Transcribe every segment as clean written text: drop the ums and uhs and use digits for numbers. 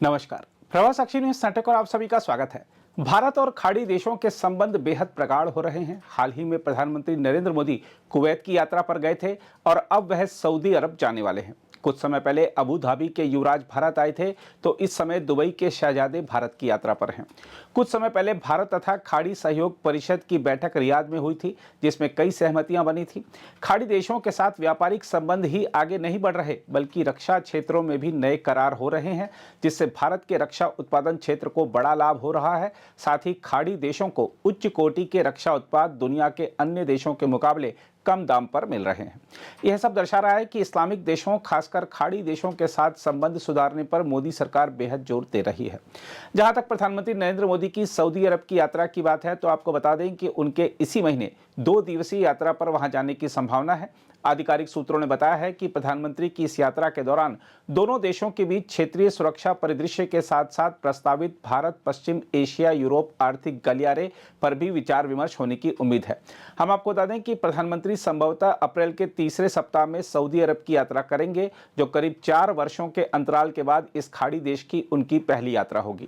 नमस्कार। प्रवास साक्षी news centre पर आप सभी का स्वागत है। भारत और खाड़ी देशों के संबंध बेहद प्रगाढ़ हो रहे हैं। हाल ही में प्रधानमंत्री नरेंद्र मोदी कुवैत की यात्रा पर गए थे और अब वह सऊदी अरब जाने वाले हैं। कुछ समय पहले अबू धाबी के युवराज भारत आए थे, तो इस समय दुबई के शहजादे भारत की यात्रा पर हैं। कुछ समय पहले भारत तथा खाड़ी सहयोग परिषद की बैठक रियाद में हुई थी, जिसमें कई सहमतियां बनी थी। खाड़ी देशों के साथ व्यापारिक संबंध ही आगे नहीं बढ़ रहे, बल्कि रक्षा क्षेत्रों में भी नए करार हो रहे हैं, जिससे भारत के रक्षा उत्पादन क्षेत्र को बड़ा लाभ हो रहा है। साथ ही खाड़ी देशों को उच्च कोटि के रक्षा उत्पाद दुनिया के अन्य देशों के मुकाबले कम दाम पर मिल रहे हैं। यह सब दर्शा रहा है कि इस्लामिक देशों, खासकर खाड़ी देशों के साथ संबंध सुधारने पर मोदी सरकार बेहद जोर दे रही है। जहां तक प्रधानमंत्री नरेंद्र मोदी की सऊदी अरब की यात्रा की बात है, तो आपको बता दें कि उनके इसी महीने 2 दिवसीय यात्रा पर वहां जाने की संभावना है। आधिकारिक सूत्रों ने बताया है कि प्रधानमंत्री की इस यात्रा के दौरान दोनों देशों के बीच क्षेत्रीय सुरक्षा परिदृश्य के साथ साथ प्रस्तावित भारत पश्चिम एशिया यूरोप आर्थिक गलियारे पर भी विचार विमर्श होने की उम्मीद है। हम आपको बता दें कि प्रधानमंत्री संभवतः अप्रैल के तीसरे सप्ताह में सऊदी अरब की यात्रा करेंगे, जो करीब 4 वर्षों के अंतराल के बाद इस खाड़ी देश की उनकी पहली यात्रा होगी।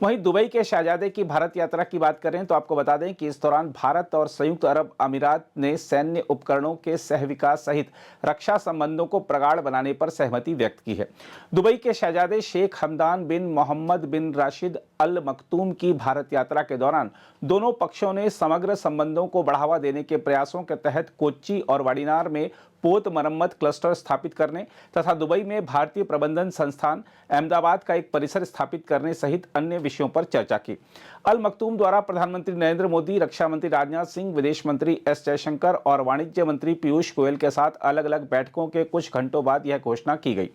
वहीं दुबई के शहजादे की भारत यात्रा की बात करें तो आपको बता दें कि इस दौरान भारत और संयुक्त अरब अमीरात ने सैन्य उपकरणों के सह विकास सहित रक्षा संबंधों को प्रगाढ़ बनाने पर सहमति व्यक्त की है। दुबई के शहजादे शेख हमदान बिन मोहम्मद बिन राशिद अल मखतूम की भारत यात्रा के दौरान दोनों पक्षों ने समग्र संबंधों को बढ़ावा देने के प्रयासों के तहत कोच्चि और वाडिनार में पोत मरम्मत क्लस्टर स्थापित करने तथा दुबई में भारतीय प्रबंधन संस्थान अहमदाबाद का एक परिसर स्थापित करने सहित अन्य विषयों पर चर्चा की। अल मखतूम द्वारा प्रधानमंत्री नरेंद्र मोदी, रक्षा मंत्री राजनाथ सिंह, विदेश मंत्री एस जयशंकर और वाणिज्य मंत्री पीयूष गोयल के साथ अलग अलग बैठकों के कुछ घंटों बाद यह घोषणा की गई।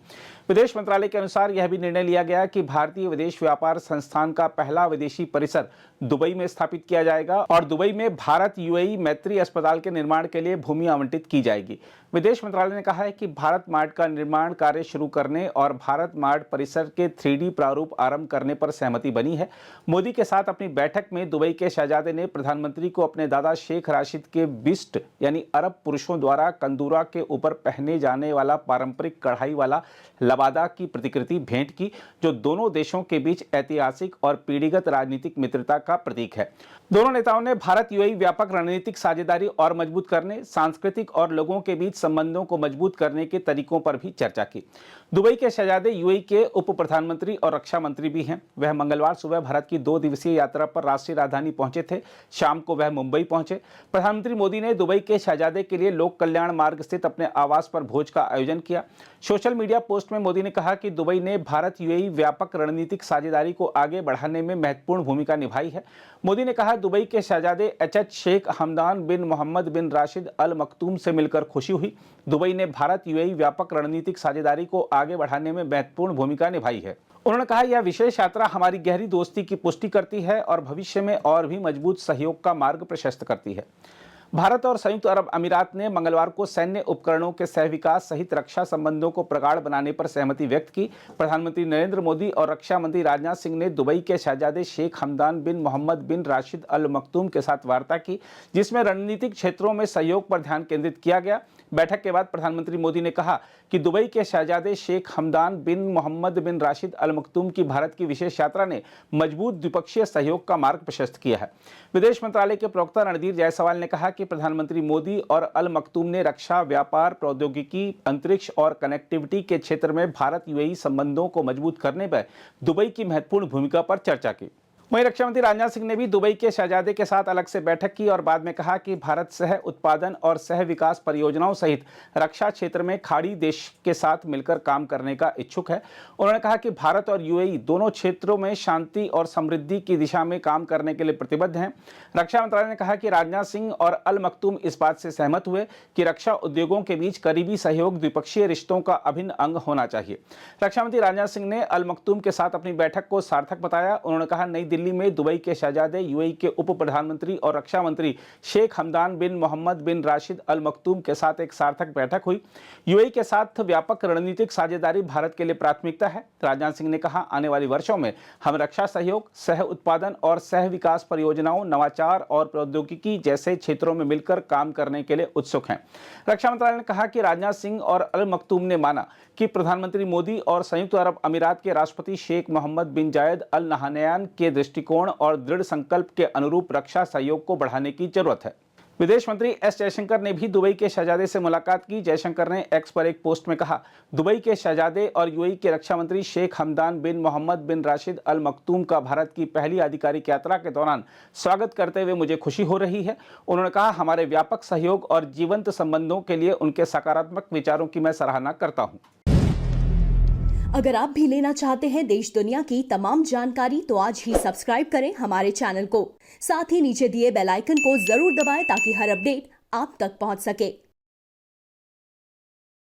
विदेश मंत्रालय के अनुसार यह भी निर्णय लिया गया कि भारतीय विदेश व्यापार संस्थान का पहला विदेशी परिसर दुबई में स्थापित किया जाएगा और दुबई में भारत यूएई मैत्री अस्पताल के निर्माण के लिए भूमि आवंटित की जाएगी। विदेश मंत्रालय ने कहा है कि भारत मार्ट का निर्माण कार्य शुरू करने और भारत मार्ट परिसर के 3D प्रारूप आरंभ करने पर सहमति बनी है। मोदी के साथ अपनी बैठक में दुबई के शहजादे ने प्रधानमंत्री को अपने दादा शेख राशिद के बिस्ट यानी अरब पुरुषों द्वारा कंदूरा के ऊपर पहने जाने वाला पारंपरिक कढ़ाई वाला लबादा की प्रतिकृति भेंट की, जो दोनों देशों के बीच ऐतिहासिक और पीढ़ीगत राजनीतिक मित्रता का प्रतीक है। दोनों नेताओं ने भारत यूएई व्यापक रणनीतिक साझेदारी और मजबूत करने, सांस्कृतिक और लोगों के बीच संबंधों को मजबूत करने के तरीकों पर भी चर्चा की। दुबई के शहजादे यूएई के उप प्रधानमंत्री और रक्षा मंत्री भी हैं। वह मंगलवार सुबह भारत की 2 दिवसीय यात्रा पर राष्ट्रीय राजधानी पहुंचे थे। शाम को वह मुंबई पहुंचे। प्रधानमंत्री मोदी ने दुबई के शहजादे के लिए लोक कल्याण मार्ग स्थित अपने आवास पर भोज का आयोजन किया। सोशल मीडिया पोस्ट में मोदी ने कहा कि दुबई ने भारत यूएई व्यापक रणनीतिक साझेदारी को आगे बढ़ाने में महत्वपूर्ण भूमिका निभाई है। मोदी ने कहा, दुबई के शहजादे एचएच शेख हमदान बिन मोहम्मद बिन राशिद अल मखतूम से मिलकर खुशी हुई। दुबई ने भारत यूएई व्यापक रणनीतिक साझेदारी को आगे बढ़ाने में महत्वपूर्ण भूमिका निभाई है। उन्होंने कहा, यह विशेष यात्रा हमारी गहरी दोस्ती की पुष्टि करती है और भविष्य में और भी मजबूत सहयोग का मार्ग प्रशस्त करती है। भारत और संयुक्त अरब अमीरात ने मंगलवार को सैन्य उपकरणों के सह विकास सहित रक्षा संबंधों को प्रगाढ़ बनाने पर सहमति व्यक्त की। प्रधानमंत्री नरेंद्र मोदी और रक्षा मंत्री राजनाथ सिंह ने दुबई के शहजादे शेख हमदान बिन मोहम्मद बिन राशिद अल मखतूम के साथ वार्ता की, जिसमें रणनीतिक क्षेत्रों में सहयोग पर ध्यान केंद्रित किया गया। बैठक के बाद प्रधानमंत्री मोदी ने कहा कि दुबई के शहजादे शेख हमदान बिन मोहम्मद बिन राशिद अल मखतूम की भारत की विशेष यात्रा ने मजबूत द्विपक्षीय सहयोग का मार्ग प्रशस्त किया है। विदेश मंत्रालय के प्रवक्ता रणधीर जायसवाल ने कहा कि प्रधानमंत्री मोदी और अल मखतूम ने रक्षा, व्यापार, प्रौद्योगिकी, अंतरिक्ष और कनेक्टिविटी के क्षेत्र में भारत यूएई संबंधों को मजबूत करने पर दुबई की महत्वपूर्ण भूमिका पर चर्चा की। वहीं रक्षा मंत्री राजनाथ सिंह ने भी दुबई के शहजादे के साथ अलग से बैठक की और बाद में कहा कि भारत सह उत्पादन और सह विकास परियोजनाओं सहित रक्षा क्षेत्र में खाड़ी देश के साथ मिलकर काम करने का इच्छुक है। उन्होंने कहा कि भारत और यूएई दोनों क्षेत्रों में शांति और समृद्धि की दिशा में काम करने के लिए प्रतिबद्ध हैं। रक्षा मंत्रालय ने कहा कि राजनाथ सिंह और अल मखतूम इस बात से सहमत हुए कि रक्षा उद्योगों के बीच करीबी सहयोग द्विपक्षीय रिश्तों का अभिन्न अंग होना चाहिए। रक्षा मंत्री राजनाथ सिंह ने अल मखतूम के साथ अपनी बैठक को सार्थक बताया। उन्होंने कहा, नई दिल्ली में दुबई के शहजादे, यूएई के उप प्रधानमंत्री और रक्षा मंत्री शेख हमदान बिन मोहम्मद बिन राशिद अल मखतूम के साथ एक सार्थक बैठक हुई। यूएई के साथ व्यापक रणनीतिक साझेदारी भारत के लिए प्राथमिकता है। राजनाथ सिंह ने कहा, आने वाले वर्षों में हम रक्षा सहयोग, सह उत्पादन और सह विकास परियोजनाओं, नवाचार और प्रौद्योगिकी जैसे क्षेत्रों में मिलकर काम करने के लिए उत्सुक हैं। रक्षा मंत्रालय ने कहा कि राजनाथ सिंह और अल मखतूम ने माना कि प्रधानमंत्री मोदी और संयुक्त अरब अमीरात के राष्ट्रपति शेख मोहम्मद बिन जायद अल नहयान के दृष्टिकोण और दृढ़ संकल्प के अनुरूप रक्षा सहयोग को बढ़ाने की जरूरत है। विदेश मंत्री एस जयशंकर ने भी दुबई के शहजादे से मुलाकात की। जयशंकर ने एक्स पर एक पोस्ट में कहा, दुबई के शहजादे और यूएई के रक्षा मंत्री शेख हमदान बिन मोहम्मद बिन राशिद अल मखतूम का भारत की पहली आधिकारिक यात्रा के दौरान स्वागत करते हुए मुझे खुशी हो रही है। उन्होंने कहा, हमारे व्यापक सहयोग और जीवंत संबंधों के लिए उनके सकारात्मक विचारों की मैं सराहना करता हूँ। अगर आप भी लेना चाहते हैं देश दुनिया की तमाम जानकारी तो आज ही सब्सक्राइब करें हमारे चैनल को। साथ ही नीचे दिए बेल आइकन को जरूर दबाएं ताकि हर अपडेट आप तक पहुंच सके।